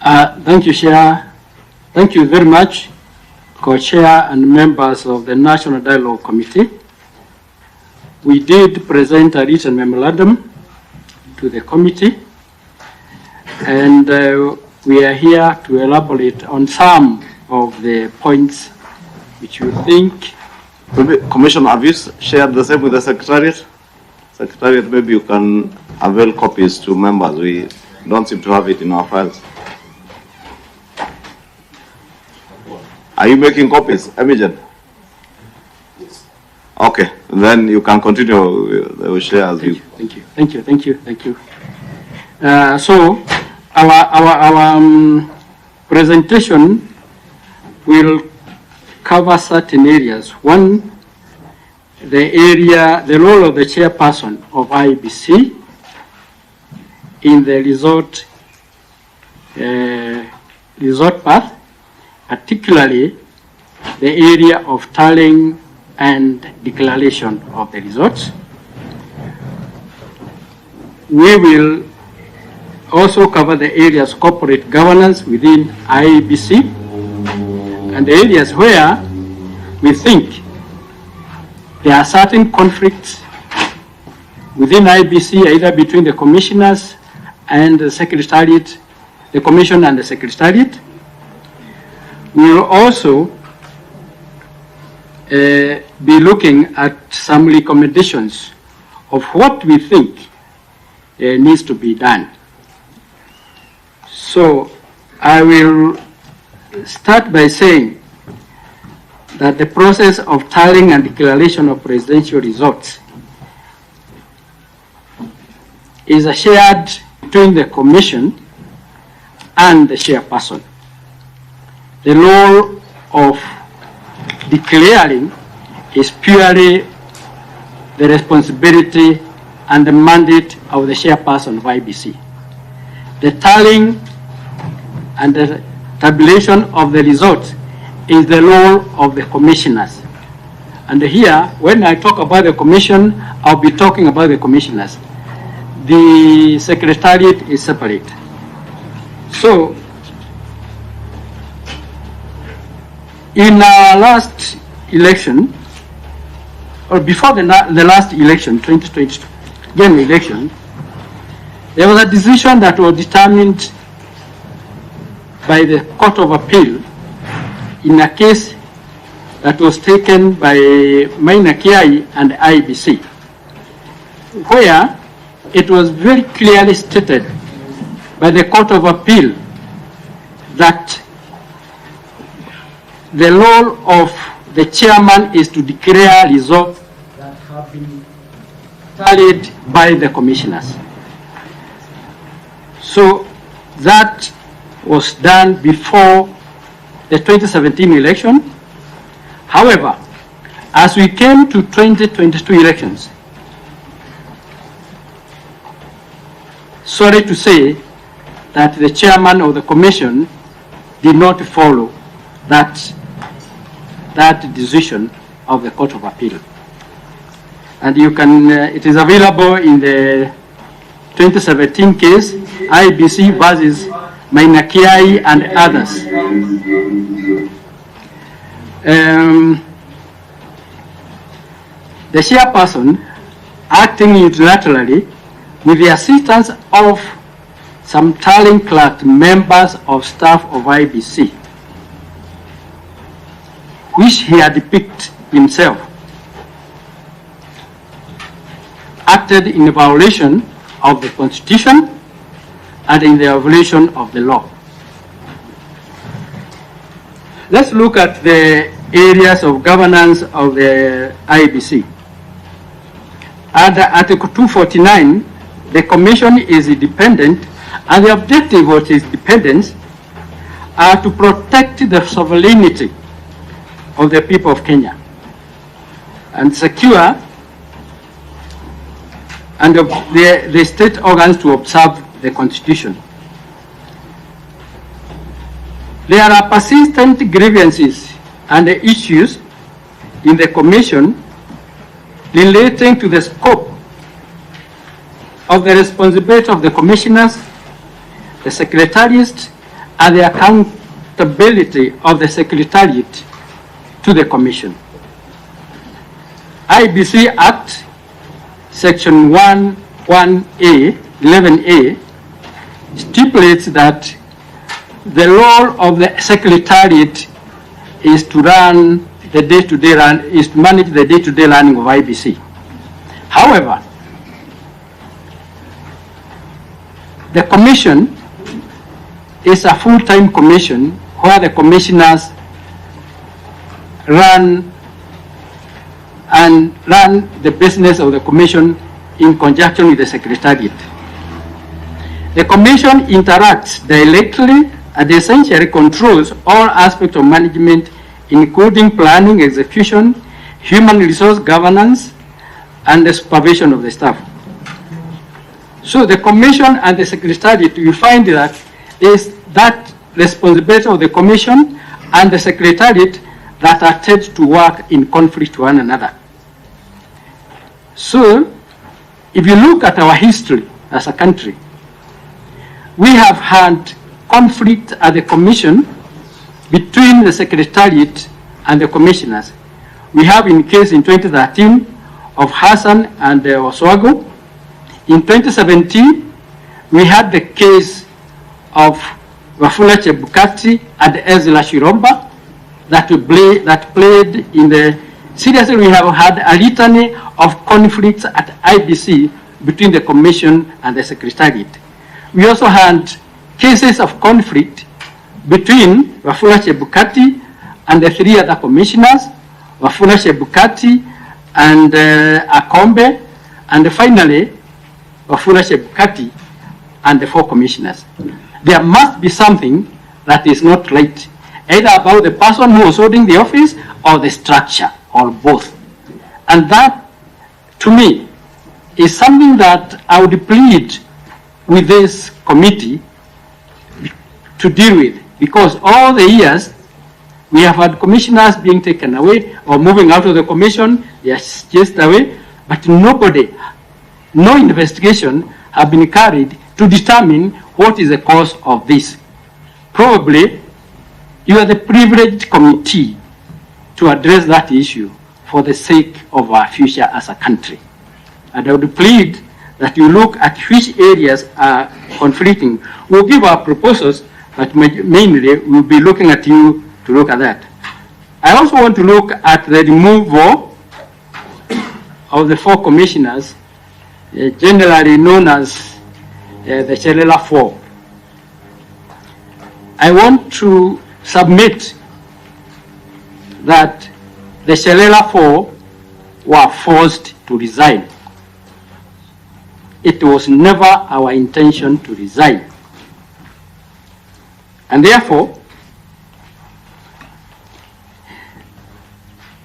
Thank you, Chair. Thank you very much, Co-Chair and members of the National Dialogue Committee. We did present a written memorandum to the committee, and we are here to elaborate on some of the points which you think. Commissioner, have you shared the same with the Secretariat? Secretariat, maybe you can avail copies to members. We don't seem to have it in our files. Are you making copies, Emigen? Yes. Okay, then you can continue. They will share as you. Thank you. So our presentation will cover certain areas. One, the role of the chairperson of IBC in the resort path, particularly the area of tallying and declaration of the results. We will also cover the areas of corporate governance within IBC and the areas where we think there are certain conflicts within IBC, either between the commissioners and the secretariat, the commission and the secretariat. We will also be looking at some recommendations of what we think needs to be done. So I will start by saying that the process of tallying and declaration of presidential results is shared between the commission and the chairperson. The role of declaring is purely the responsibility and the mandate of the chairperson of IBC. The tallying and the tabulation of the results is the role of the commissioners. And here, when I talk about the commission, I'll be talking about the commissioners. The secretariat is separate. So, in our last election, or before the last election, 2022 general election, there was a decision that was determined by the Court of Appeal in a case that was taken by Mainaki and IBC, where it was very clearly stated by the Court of Appeal that the role of the chairman is to declare results that have been tallied by the commissioners. So that was done before the 2017 election. However, as we came to 2022 elections, sorry to say that the chairman of the commission did not follow that decision of the Court of Appeal. And you can, it is available in the 2017 case, IBC versus Mainaki and others. The chairperson, acting unilaterally with the assistance of some tallying clerk members of staff of IBC, which he had picked himself, acted in violation of the Constitution and in the violation of the law. Let's look at the areas of governance of the IBC. Under Article 249, the Commission is independent, and the objective of its independence are to protect the sovereignty of the people of Kenya and secure and the state organs to observe the Constitution. There are persistent grievances and issues in the Commission relating to the scope of the responsibility of the commissioners, the secretariats, and the accountability of the Secretariat to the Commission. IBC Act, Section 11A, stipulates that the role of the Secretariat is to run the day-to-day is to manage the day-to-day running of IBC. However, the Commission is a full-time commission where the commissioners run the business of the Commission in conjunction with the Secretariat. The Commission interacts directly and essentially controls all aspects of management, including planning, execution, human resource governance, and the supervision of the staff. So the Commission and the Secretariat, you find that is that responsibility of the Commission and the Secretariat that are tend to work in conflict with one another. So if you look at our history as a country, we have had conflict at the Commission between the Secretariat and the Commissioners. We have in case in 2013 of Hassan and Oswago. In 2017, we had the case of Wafula Chebukati and Ezra Shiromba that played in the, seriously we have had a litany of conflicts at IBC between the Commission and the Secretariat. We also had cases of conflict between Wafula Chebukati and the three other commissioners, Wafula Chebukati and Akombe, and finally Wafula Chebukati and the four commissioners. There must be something that is not right, either about the person who is holding the office or the structure, or both. And that, to me, is something that I would plead with this committee to deal with, because all the years we have had commissioners being taken away or moving out of the commission, they are chased away, but nobody, no investigation have been carried to determine what is the cause of this. Probably you are the privileged committee to address that issue for the sake of our future as a country. And I would plead that you look at which areas are conflicting. We'll give our proposals, but mainly we'll be looking at you to look at that. I also want to look at the removal of the four commissioners, generally known as the Cherera 4. I want to submit that the Cherera 4 were forced to resign. It was never our intention to resign. And therefore,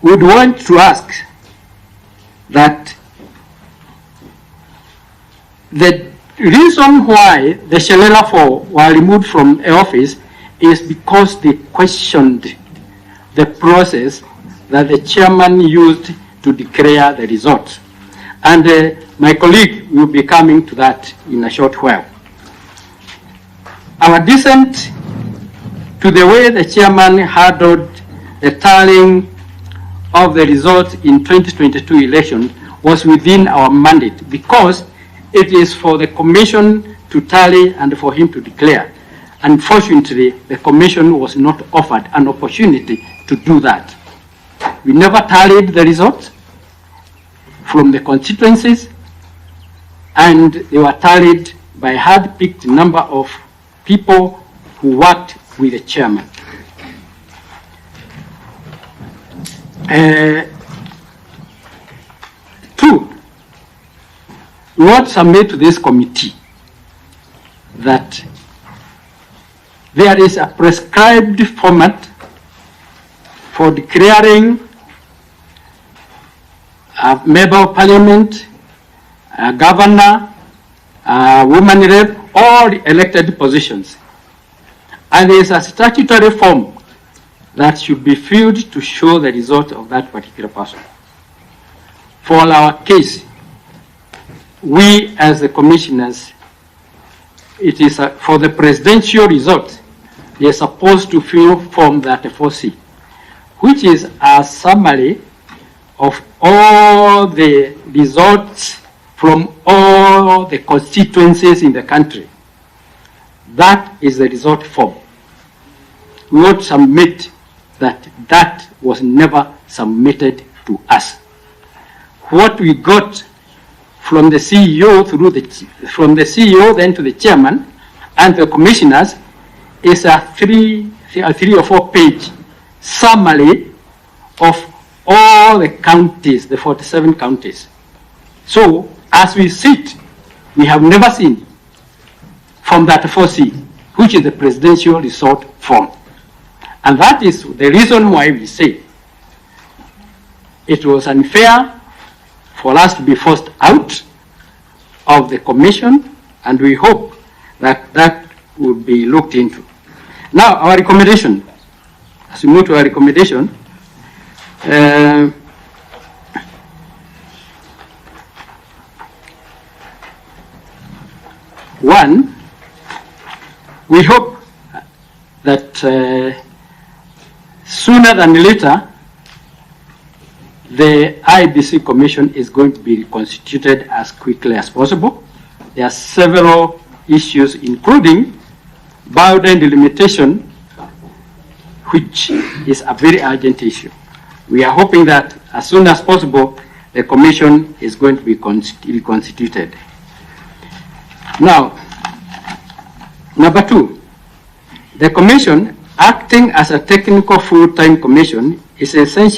we would want to ask that the reason why the Cherera 4 were removed from the office is because they questioned the process that the chairman used to declare the results. And my colleague will be coming to that in a short while. Our dissent to the way the chairman handled the tallying of the results in 2022 election was within our mandate, because it is for the commission to tally and for him to declare. Unfortunately, the commission was not offered an opportunity to do that. We never tallied the results from the constituencies, and they were tallied by a hand-picked number of people who worked with the chairman. Two, we want to submit to this committee that there is a prescribed format for declaring a member of parliament, a governor, a woman rep, all elected positions. And there is a statutory form that should be filled to show the result of that particular person. For our case, we as the commissioners, it is for the presidential result, they are supposed to fill Form 34C, which is a summary of all the results from all the constituencies in the country. That is the result form. We want to submit that that was never submitted to us. What we got from the CEO from the CEO then to the chairman and the commissioners is a three or four page summary of all the counties, the 47 counties. So as we sit, we have never seen Form 34C, which is the presidential resort form. And that is the reason why we say it was unfair for us to be forced out of the commission, and we hope that that will be looked into. Now, our recommendation, as we move to our recommendation, one, we hope that sooner than later, the IBC Commission is going to be reconstituted as quickly as possible. There are several issues, including boundary delimitation, which is a very urgent issue. We are hoping that as soon as possible, the Commission is going to be reconstituted. Now, number two, the Commission, acting as a technical full-time commission, is essential